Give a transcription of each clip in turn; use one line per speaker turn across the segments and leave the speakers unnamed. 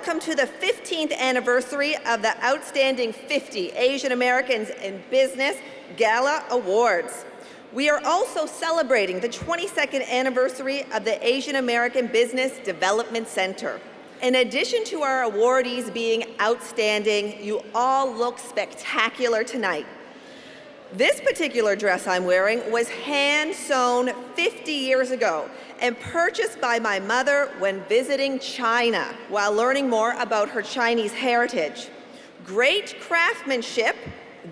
welcome to the 15th anniversary of the Outstanding 50 Asian Americans in Business Gala Awards. We are also celebrating the 22nd anniversary of the Asian American Business Development Center. In addition to our awardees being outstanding, you all look spectacular tonight. This particular dress I'm wearing was hand-sewn 50 years ago and purchased by my mother when visiting China while learning more about her Chinese heritage. Great craftsmanship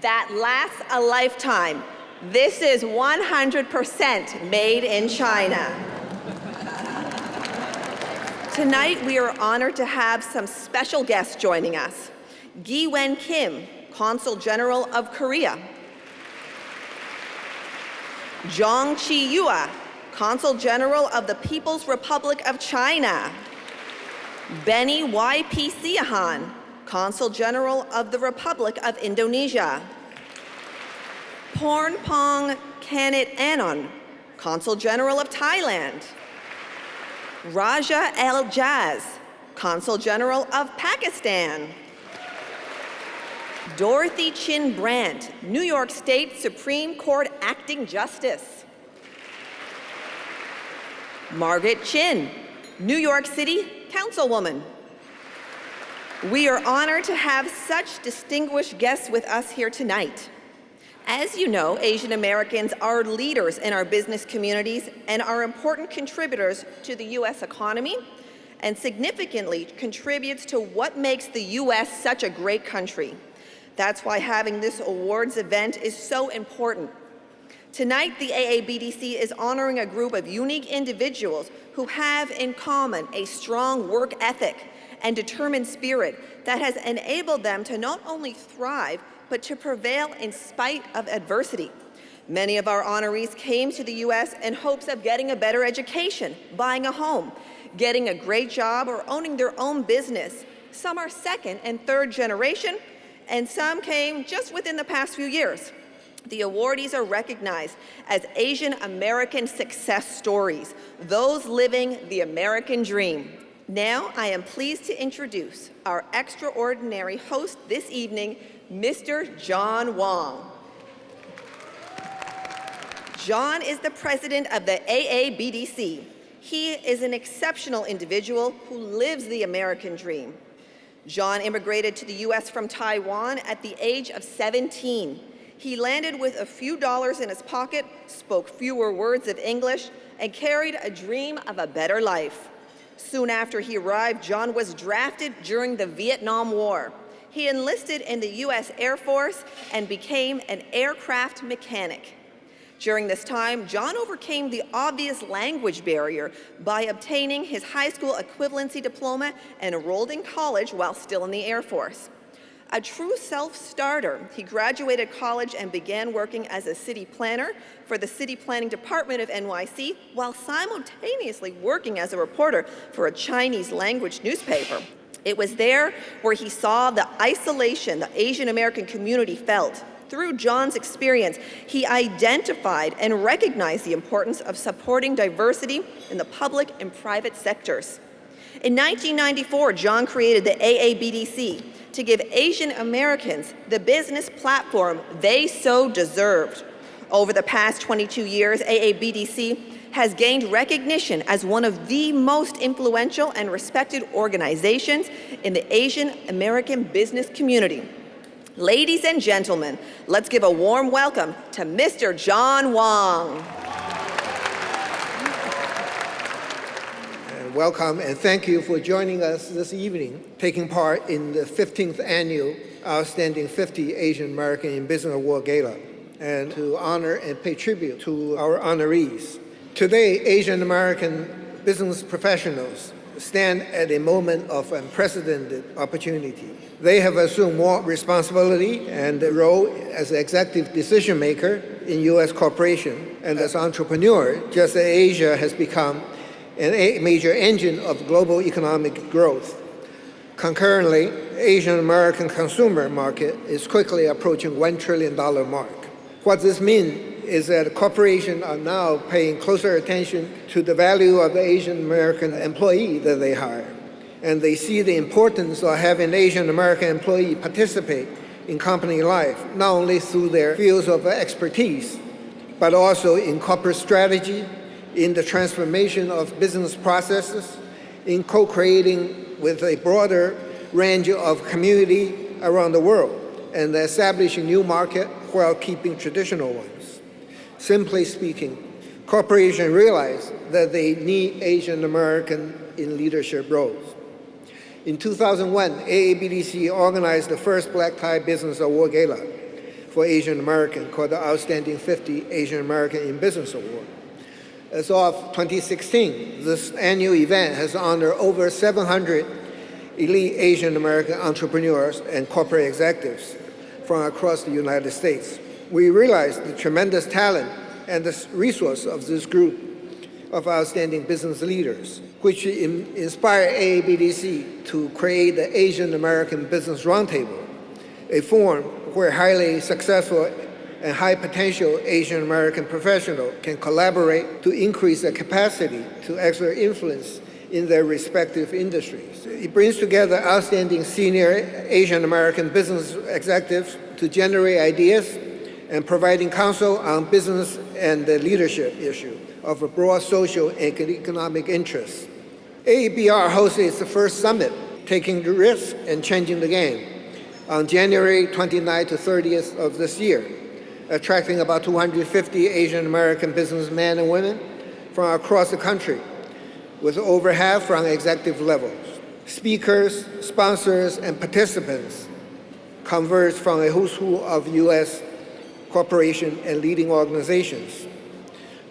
that lasts a lifetime. This is 100% made in China. Tonight, we are honored to have some special guests joining us. Gi-Wen Kim, Consul General of Korea. Zhang Chi-Yua, Consul General of the People's Republic of China. Benny Y.P. Siahan, Consul General of the Republic of Indonesia. Pornpong Kanit Anon, Consul General of Thailand. Raja El Jaz, Consul General of Pakistan. Dorothy Chin Brandt, New York State Supreme Court Acting Justice. Margaret Chin, New York City Councilwoman. We are honored to have such distinguished guests with us here tonight. As you know, Asian Americans are leaders in our business communities and are important contributors to the U.S. economy and significantly contributes to what makes the U.S. such a great country. That's why having this awards event is so important. Tonight, the AABDC is honoring a group of unique individuals who have in common a strong work ethic and determined spirit that has enabled them to not only thrive, but to prevail in spite of adversity. Many of our honorees came to the U.S. in hopes of getting a better education, buying a home, getting a great job, or owning their own business. Some are second and third generation, and some came just within the past few years. The awardees are recognized as Asian American success stories, those living the American dream. Now, I am pleased to introduce our extraordinary host this evening, Mr. John Wong. John is the president of the AABDC. He is an exceptional individual who lives the American dream. John immigrated to the U.S. from Taiwan at the age of 17. He landed with a few dollars in his pocket, spoke fewer words of English, and carried a dream of a better life. Soon after he arrived, John was drafted during the Vietnam War. He enlisted in the U.S. Air Force and became an aircraft mechanic. During this time, John overcame the obvious language barrier by obtaining his high school equivalency diploma and enrolled in college while still in the Air Force. A true self-starter, he graduated college and began working as a city planner for the City Planning Department of NYC while simultaneously working as a reporter for a Chinese language newspaper. It was there where he saw the isolation the Asian American community felt. Through John's experience, he identified and recognized the importance of supporting diversity in the public and private sectors. In 1994, John created the AABDC to give Asian Americans the business platform they so deserved. Over the past 22 years, AABDC has gained recognition as one of the most influential and respected organizations in the Asian American business community. Ladies and gentlemen, let's give a warm welcome to Mr. John Wong.
Welcome and thank you for joining us this evening, taking part in the 15th annual Outstanding 50 Asian American in Business Award Gala, and to honor and pay tribute to our honorees. Today, Asian American business professionals stand at a moment of unprecedented opportunity. They have assumed more responsibility and a role as an executive decision maker in U.S. corporation and as entrepreneur, just as Asia has become a major engine of global economic growth. Concurrently, Asian American consumer market is quickly approaching $1 trillion mark. What this means is that corporations are now paying closer attention to the value of the Asian American employee that they hire. and they see the importance of having Asian American employees participate in company life, not only through their fields of expertise, but also in corporate strategy, in the transformation of business processes, in co-creating with a broader range of community around the world, and establishing new markets while keeping traditional ones. Simply speaking, corporations realize that they need Asian American in leadership roles. In 2001, AABDC organized the first Black Tie Business Award Gala for Asian American, called the Outstanding 50 Asian American in Business Award. As of 2016, this annual event has honored over 700 elite Asian American entrepreneurs and corporate executives from across the United States. We realize the tremendous talent and the resource of this group of outstanding business leaders, which inspired AABDC to create the Asian American Business Roundtable, a forum where highly successful and high potential Asian American professionals can collaborate to increase their capacity to exert influence in their respective industries. It brings together outstanding senior Asian American business executives to generate ideas and providing counsel on business and the leadership issue of a broad social and economic interest. AABR hosted its first summit, Taking the Risk and Changing the Game, on January 29th to 30th of this year, attracting about 250 Asian American businessmen and women from across the country, with over half from executive levels. Speakers, sponsors, and participants converged from a who's who of U.S. corporation and leading organizations.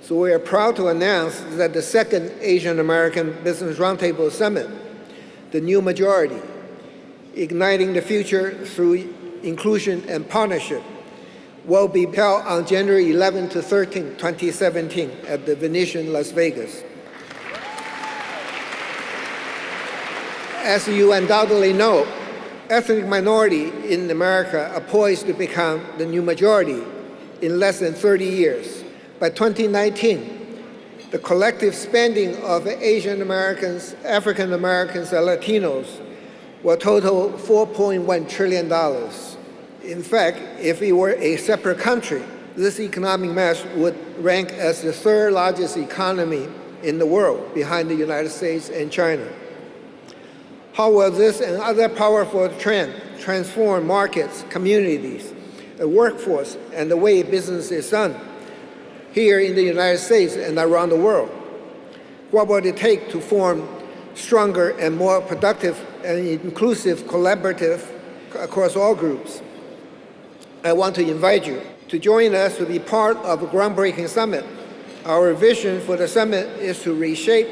So we are proud to announce that the second Asian American Business Roundtable Summit, the New Majority, Igniting the Future Through Inclusion and Partnership, will be held on January 11 to 13, 2017 at the Venetian, Las Vegas. As you undoubtedly know, ethnic minority in America are poised to become the new majority in less than 30 years. By 2019, the collective spending of Asian Americans, African Americans, and Latinos will total $4.1 trillion. In fact, if it were a separate country, this economic mass would rank as the third largest economy in the world, behind the United States and China. How will this and other powerful trends transform markets, communities, the workforce, and the way business is done here in the United States and around the world? What will it take to form stronger and more productive and inclusive collaborative across all groups? I want to invite you to join us to be part of a groundbreaking summit. Our vision for the summit is to reshape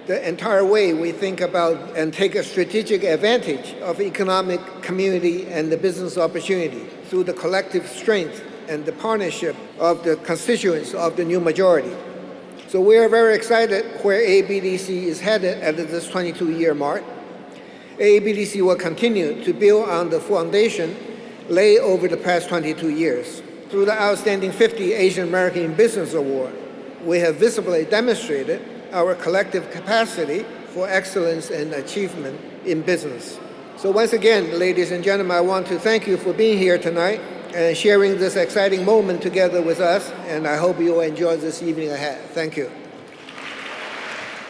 the entire way we think about and take a strategic advantage of economic, community, and the business opportunity through the collective strength and the partnership of the constituents of the new majority. So we are very excited where AABDC is headed at this 22-year mark. AABDC will continue to build on the foundation laid over the past 22 years. Through the Outstanding 50 Asian American in Business Award, we have visibly demonstrated our collective capacity for excellence and achievement in business. So once again, ladies and gentlemen, I want to thank you for being here tonight and sharing this exciting moment together with us, and I hope you will enjoy this evening ahead. Thank you.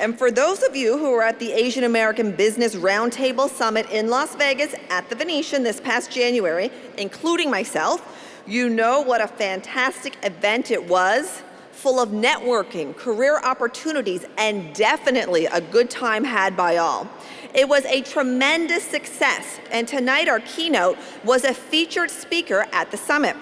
And for those of you who were at the Asian American Business Roundtable Summit in Las Vegas at the Venetian this past January, including myself, you know what a fantastic event it was, full of networking, career opportunities, and definitely a good time had by all. It was a tremendous success, and tonight our keynote was a featured speaker at the summit.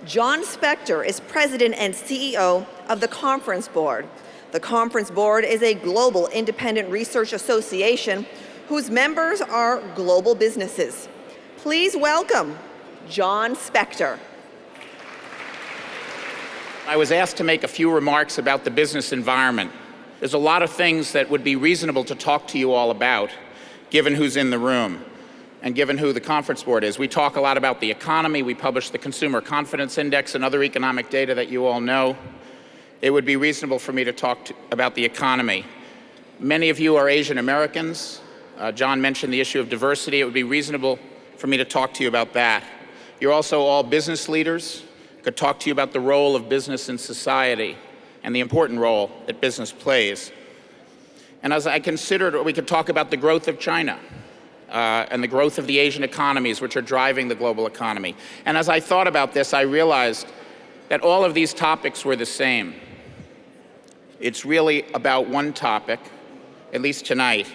John Spector is president and CEO of the Conference Board. The Conference Board is a global independent research association whose members are global businesses. Please welcome John Spector.
I was asked to make a few remarks about the business environment. There's a lot of things that would be reasonable to talk to you all about, given who's in the room and given who the Conference Board is. We talk a lot about the economy. We publish the Consumer Confidence Index and other economic data that you all know. It would be reasonable for me to talk about the economy. Many of you are Asian Americans. John mentioned the issue of diversity. It would be reasonable for me to talk to you about that. You're also all business leaders. I could talk to you about the role of business in society and the important role that business plays. And as I considered, we could talk about the growth of China and the growth of the Asian economies, which are driving the global economy. And as I thought about this, I realized that all of these topics were the same. It's really about one topic, at least tonight,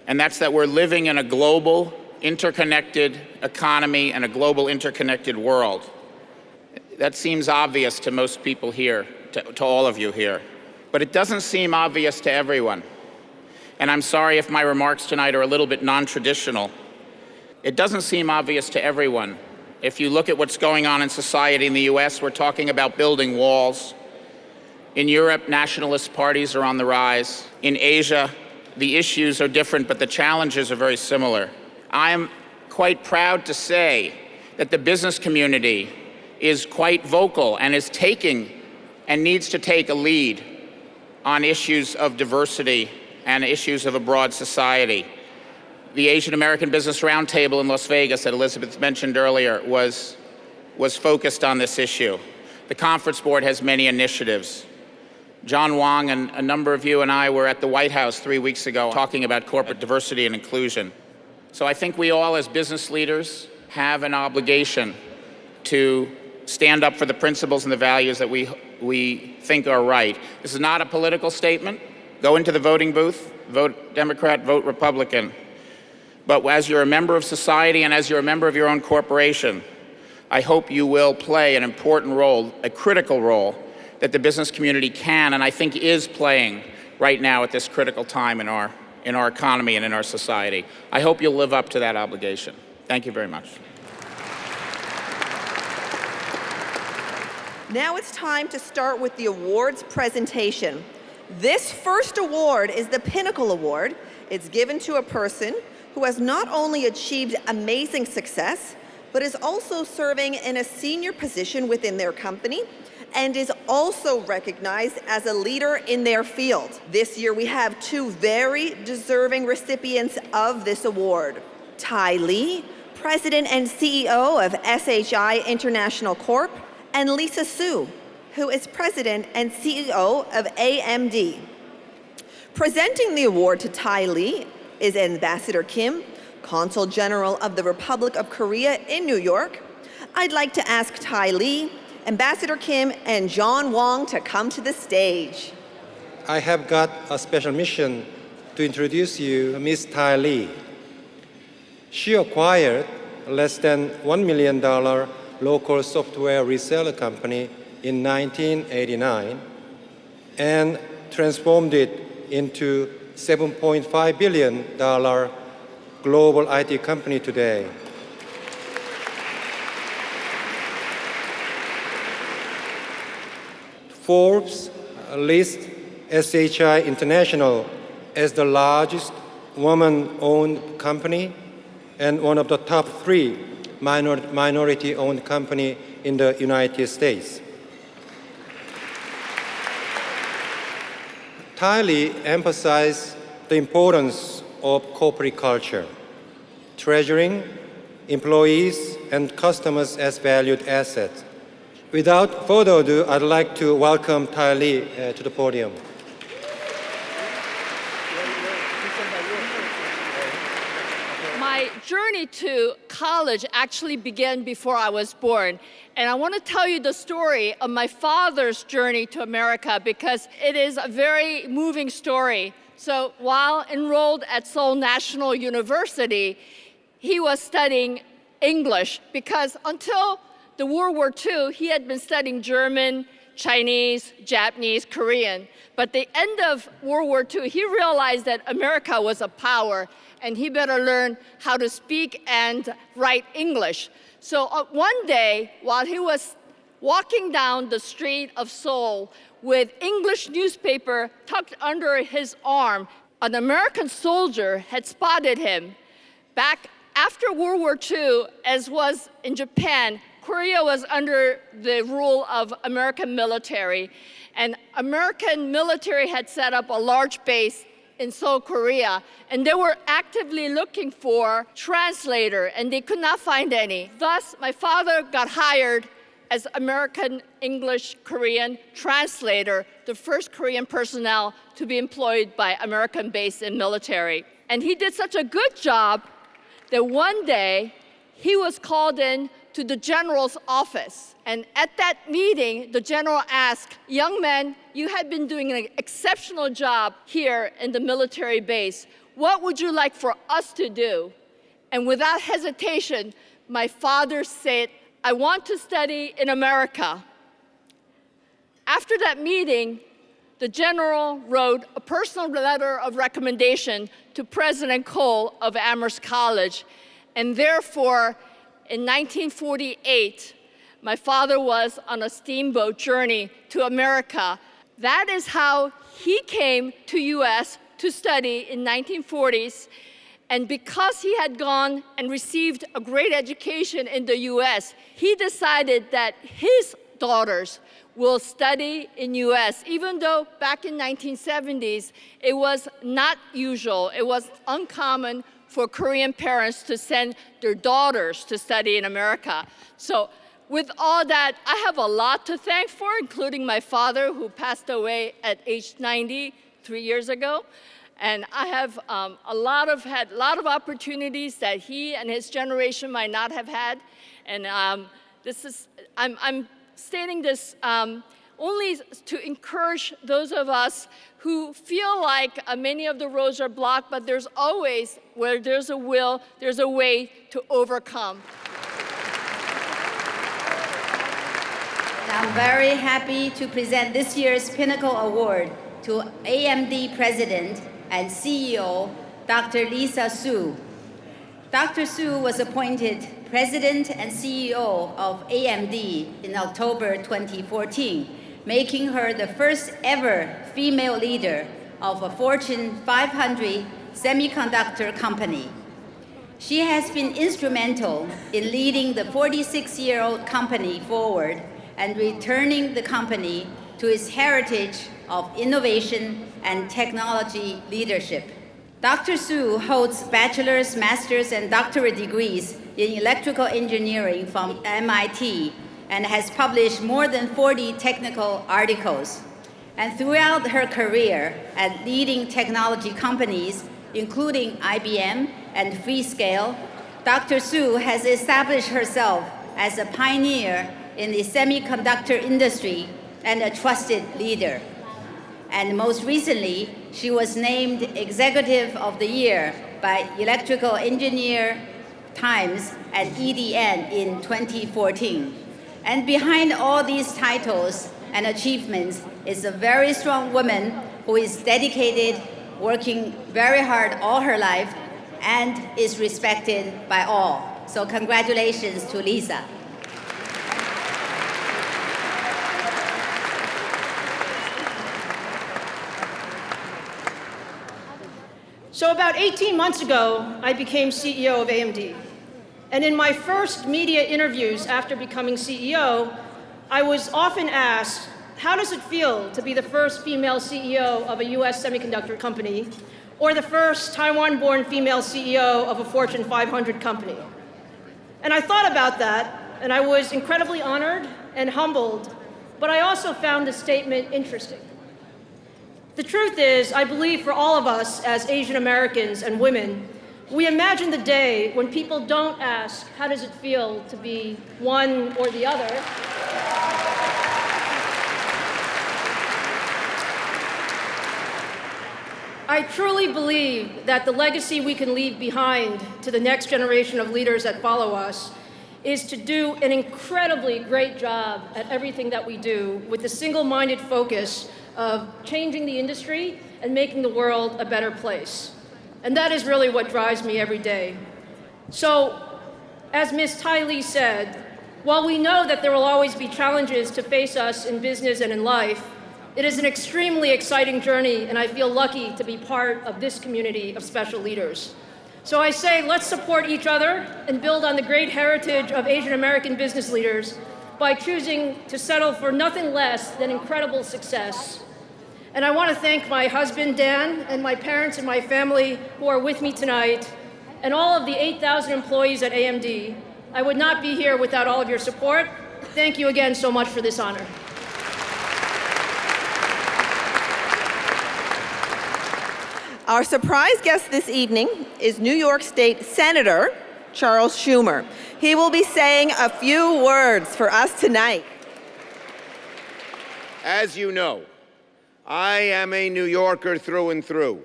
and that's that we're living in a global, interconnected economy and a global, interconnected world. That seems obvious to most people here, to all of you here, but it doesn't seem obvious to everyone. And I'm sorry if my remarks tonight are a little bit non-traditional. It doesn't seem obvious to everyone. If you look at what's going on in society in the US, we're talking about building walls. In Europe, nationalist parties are on the rise. In Asia, the issues are different, but the challenges are very similar. I am quite proud to say that the business community is quite vocal and is taking and needs to take a lead on issues of diversity and issues of a broad society. The Asian American Business Roundtable in Las Vegas that Elizabeth mentioned earlier was focused on this issue. The Conference Board has many initiatives. John Wong and a number of you and I were at the White House 3 weeks ago talking about corporate diversity and inclusion. So I think we all as business leaders have an obligation to stand up for the principles and the values that we think are right. This is not a political statement. Go into the voting booth, vote Democrat, vote Republican. But as you're a member of society and as you're a member of your own corporation, I hope you will play an important role, a critical role, that the business community can and I think is playing right now at this critical time in our economy and in our society. I hope you'll live up to that obligation. Thank you very much.
Now it's time to start with the awards presentation. This first award is the Pinnacle Award. It's given to a person who has not only achieved amazing success, but is also serving in a senior position within their company and is also recognized as a leader in their field. This year we have two very deserving recipients of this award. Tai Lee, President and CEO of SHI International Corp., and Lisa Su, who is President and CEO of AMD. Presenting the award to Tai Lee is Ambassador Kim, Consul General of the Republic of Korea in New York. I'd like to ask Tai Lee, Ambassador Kim, and John Wong to come to the stage.
I have got a special mission to introduce you Ms. Tai Lee. She acquired less than $1 million local software reseller company in 1989 and transformed it into $7.5 billion global IT company today. Forbes lists SHI International as the largest woman-owned company and one of the top 3 minority-owned companies in the United States. Tai Lee emphasized the importance of corporate culture, treasuring employees and customers as valued assets. Without further ado, I'd like to welcome Tai Lee to the podium.
My journey to college actually began before I was born. And I want to tell you the story of my father's journey to America because it is a very moving story. So while enrolled at Seoul National University, he was studying English because until the World War II, he had been studying German, Chinese, Japanese, Korean. But at the end of World War II, he realized that America was a power and he better learn how to speak and write English. So one day, while he was walking down the street of Seoul with English newspaper tucked under his arm, an American soldier had spotted him. Back after World War II, as was in Japan, Korea was under the rule of American military, and American military had set up a large base in Seoul, Korea, and they were actively looking for translator, and they could not find any. Thus, my father got hired as American English Korean translator, the first Korean personnel to be employed by American base and military. And he did such a good job that one day he was called in to the general's office. And at that meeting, the general asked, "Young man, you have been doing an exceptional job here in the military base. What would you like for us to do?" And without hesitation, my father said, "I want to study in America." After that meeting, the general wrote a personal letter of recommendation to President Cole of Amherst College, and therefore, in 1948, my father was on a steamboat journey to America. That is how he came to US to study in 1940s. And because he had gone and received a great education in the US, he decided that his daughters will study in US, even though back in 1970s, it was not usual, it was uncommon for Korean parents to send their daughters to study in America. So with all that, I have a lot to thank for, including my father, who passed away at age 90 3 years ago. And I have had a lot of opportunities that he and his generation might not have had. And I'm stating this only to encourage those of us who feel like many of the roads are blocked, but there's always, where there's a will, there's a way to overcome.
I'm very happy to present this year's Pinnacle Award to AMD President and CEO, Dr. Lisa Su. Dr. Su was appointed President and CEO of AMD in October 2014, making her the first ever female leader of a Fortune 500 semiconductor company. She has been instrumental in leading the 46-year-old company forward and returning the company to its heritage of innovation and technology leadership. Dr. Su holds bachelor's, master's, and doctorate degrees in electrical engineering from MIT and has published more than 40 technical articles. And throughout her career at leading technology companies, including IBM and Freescale, Dr. Su has established herself as a pioneer in the semiconductor industry and a trusted leader. And most recently, she was named Executive of the Year by Electrical Engineer Times and EDN in 2014. And behind all these titles and achievements is a very strong woman who is dedicated, working very hard all her life, and is respected by all. So congratulations to Lisa.
So about 18 months ago, I became CEO of AMD. And in my first media interviews after becoming CEO, I was often asked, how does it feel to be the first female CEO of a US semiconductor company, or the first Taiwan-born female CEO of a Fortune 500 company? And I thought about that, and I was incredibly honored and humbled, but I also found the statement interesting. The truth is, I believe for all of us as Asian Americans and women, we imagine the day when people don't ask, how does it feel to be one or the other? I truly believe that the legacy we can leave behind to the next generation of leaders that follow us is to do an incredibly great job at everything that we do with the single-minded focus of changing the industry and making the world a better place. And that is really what drives me every day. So, as Ms. Tai Lee said, while we know that there will always be challenges to face us in business and in life, it is an extremely exciting journey, and I feel lucky to be part of this community of special leaders. So I say, let's support each other and build on the great heritage of Asian American business leaders by choosing to settle for nothing less than incredible success. And I want to thank my husband, Dan, and my parents and my family who are with me tonight, and all of the 8,000 employees at AMD. I would not be here without all of your support. Thank you again so much for this honor.
Our surprise guest this evening is New York State Senator Charles Schumer. He will be saying a few words for us tonight.
As you know, I am a New Yorker through and through.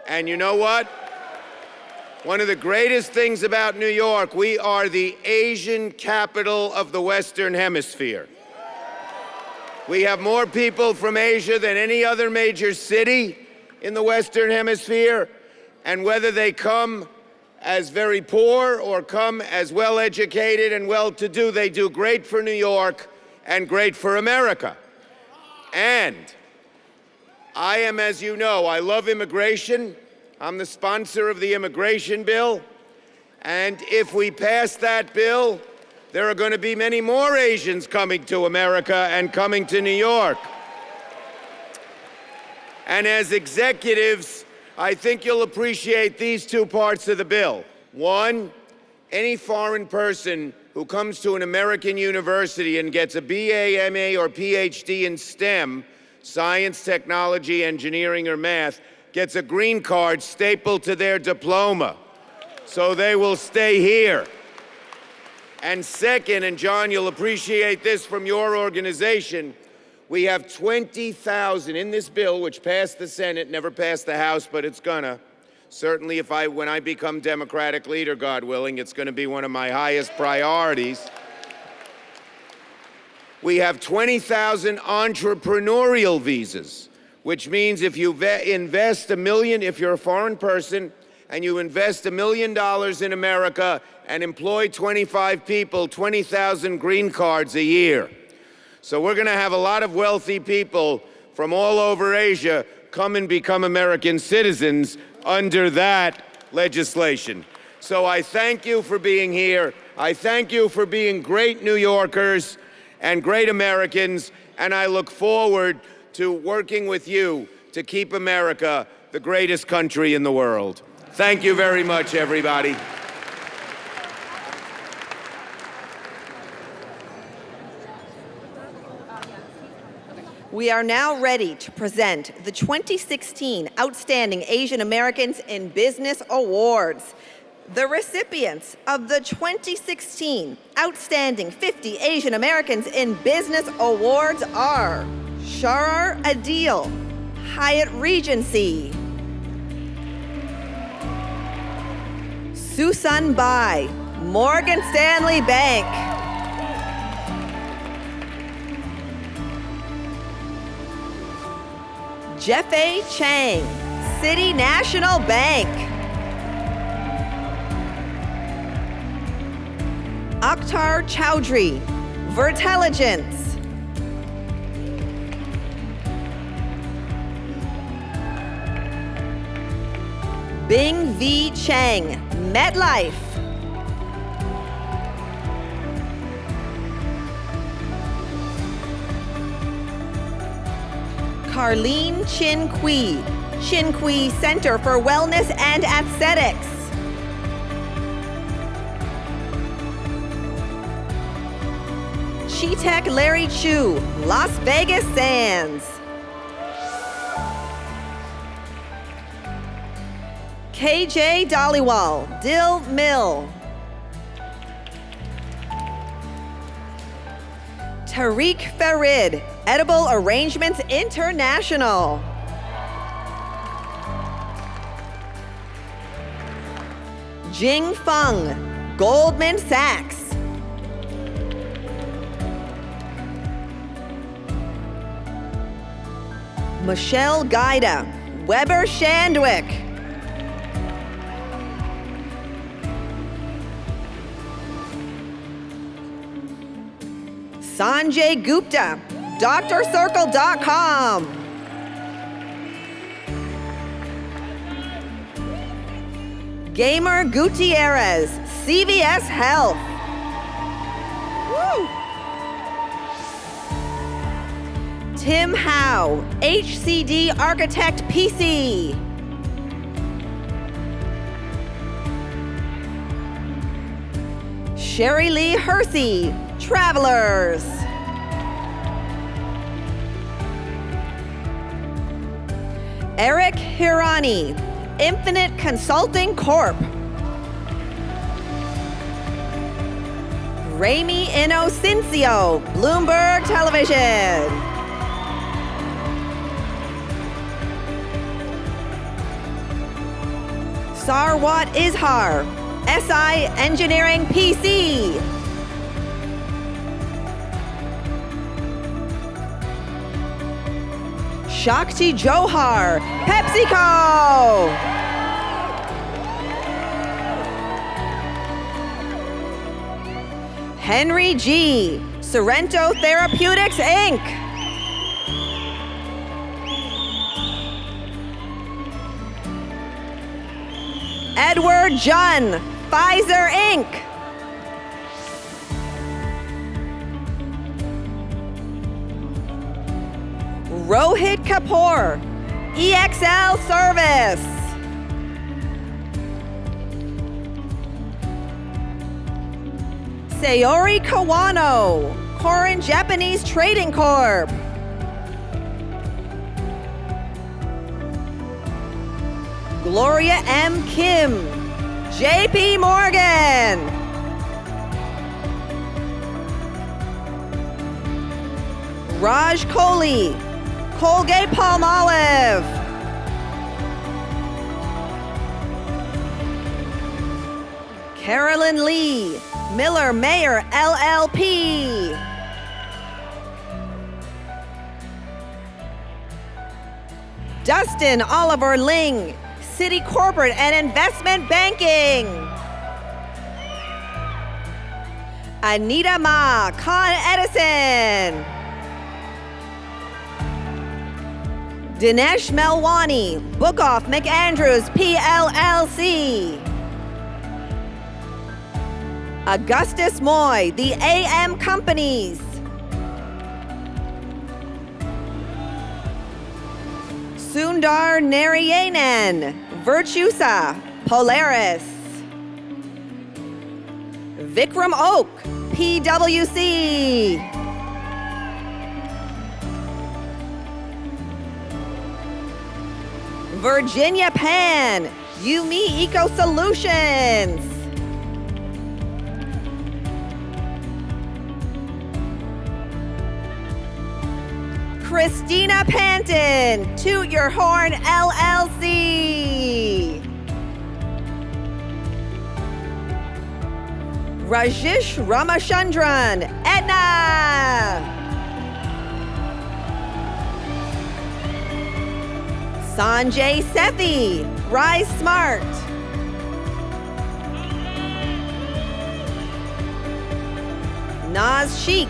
And you know what? One of the greatest things about New York, we are the Asian capital of the Western Hemisphere. We have more people from Asia than any other major city in the Western Hemisphere, and whether they come as very poor or come as well-educated and well-to-do, they do great for New York and great for America. And I am, as you know, I love immigration. I'm the sponsor of the immigration bill, and if we pass that bill, there are going to be many more Asians coming to America and coming to New York. And as executives, I think you'll appreciate these two parts of the bill. One, any foreign person who comes to an American university and gets a BA, MA, or PhD in STEM, science, technology, engineering, or math, gets a green card stapled to their diploma, so they will stay here. And second, and John, you'll appreciate this from your organization, we have 20,000 in this bill, which passed the Senate, never passed the House, but it's gonna. Certainly when I become Democratic leader, God willing, it's gonna be one of my highest priorities. We have 20,000 entrepreneurial visas, which means if you invest $1 million, if you're a foreign person, and you invest $1 million in America and employ 25 people, 20,000 green cards a year. So we're going to have a lot of wealthy people from all over Asia come and become American citizens under that legislation. So I thank you for being here. I thank you for being great New Yorkers and great Americans, and I look forward to working with you to keep America the greatest country in the world. Thank you very much, everybody.
We are now ready to present the 2016 Outstanding Asian Americans in Business Awards. The recipients of the 2016 Outstanding 50 Asian Americans in Business Awards are Sharar Adil, Hyatt Regency; Susan Bai, Morgan Stanley Bank; Jeff-A Chang, City National Bank; Akhtar Chowdhury, Vertelligence; Bing V. Chang, MetLife; Carlene Chin Kui Center for Wellness and Aesthetics; Chitek Larry Chu, Las Vegas Sands; KJ Dhaliwal, Dill Mill; Tariq Farid, Edible Arrangements International; Jing Feng, Goldman Sachs; Michelle Gaida, Weber Shandwick; Sanjay Gupta, DrCircle.com; Gamer Gutierrez, CVS Health; Woo! Tim Howe, HCD Architect PC. Sherry Lee Hersey, Travelers. Eric Hirani, Infinite Consulting Corp. Ramy Inocencio, Bloomberg Television. Sarwat Izhar, SI Engineering PC. Shakti Johar, PepsiCo. Henry G., Sorrento Therapeutics, Inc. Edward Jun, Pfizer, Inc. Rohit Kapoor, EXL Service. Sayori Kawano, Korin Japanese Trading Corp. Gloria M. Kim, JP Morgan. Raj Kohli, Colgate Palmolive. Carolyn Lee, Miller Mayer LLP. Dustin Oliver Ling, City Corporate and Investment Banking. Anita Ma, Con Edison. Dinesh Melwani, Bookoff McAndrews PLLC. Augustus Moy, The AM Companies. Sundar Narayanan, Virtusa, Polaris. Vikram Oak, PwC. Virginia Pan, Yumi Eco Solutions. Christina Panton, Toot Your Horn LLC. Rajesh Ramachandran, Aetna. Sanjay Sethi, Rise Smart. Naz Sheikh,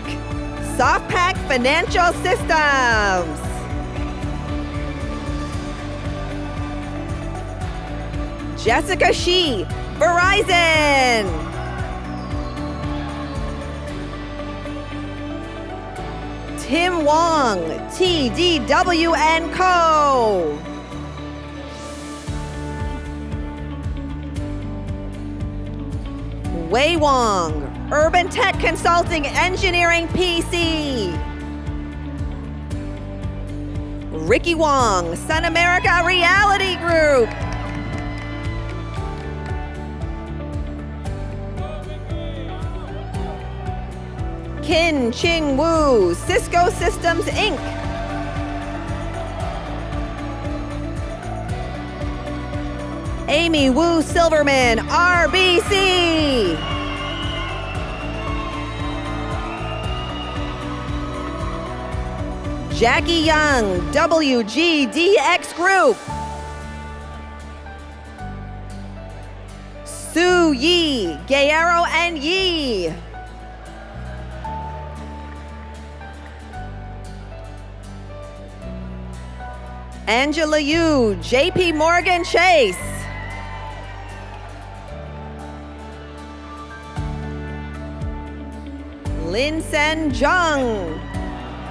Softpack Financial Systems. Jessica Shi, Verizon. Tim Wong, TDW & Co. Wei Wong, Urban Tech Consulting Engineering PC. Ricky Wong, Sun America Reality Group. Kin Ching Woo, Cisco Systems Inc. Amy Wu Silverman, RBC. Jackie Young, WGDX Group. Sue Yi, Gayero and Yi. Angela Yu, JP Morgan Chase. Lin Sen Jung,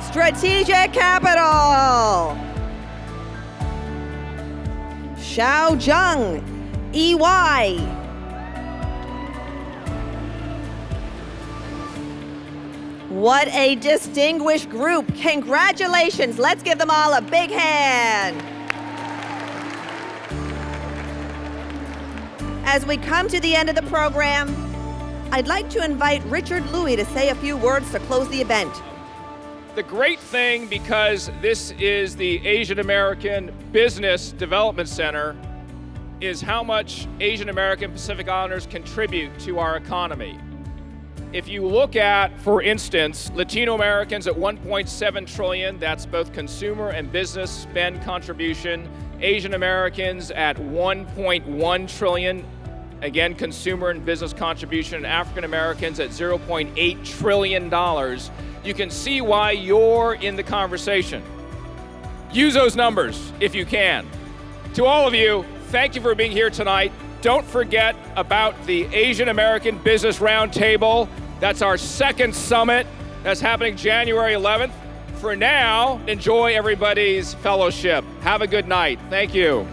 Strategic Capital. Xiaozheng, EY. What a distinguished group. Congratulations. Let's give them all a big hand. As we come to the end of the program, I'd like to invite Richard Louie to say a few words to close the event.
The great thing, because this is the Asian American Business Development Center, is how much Asian American Pacific Islanders contribute to our economy. If you look at, for instance, Latino Americans at 1.7 trillion, that's both consumer and business spend contribution. Asian Americans at 1.1 trillion, again, consumer and business contribution. And African Americans at $0.8 trillion. You can see why you're in the conversation. Use those numbers if you can. To all of you, thank you for being here tonight. Don't forget about the Asian American Business Roundtable. That's our second summit. That's happening January 11th. For now, enjoy everybody's fellowship. Have a good night. Thank you.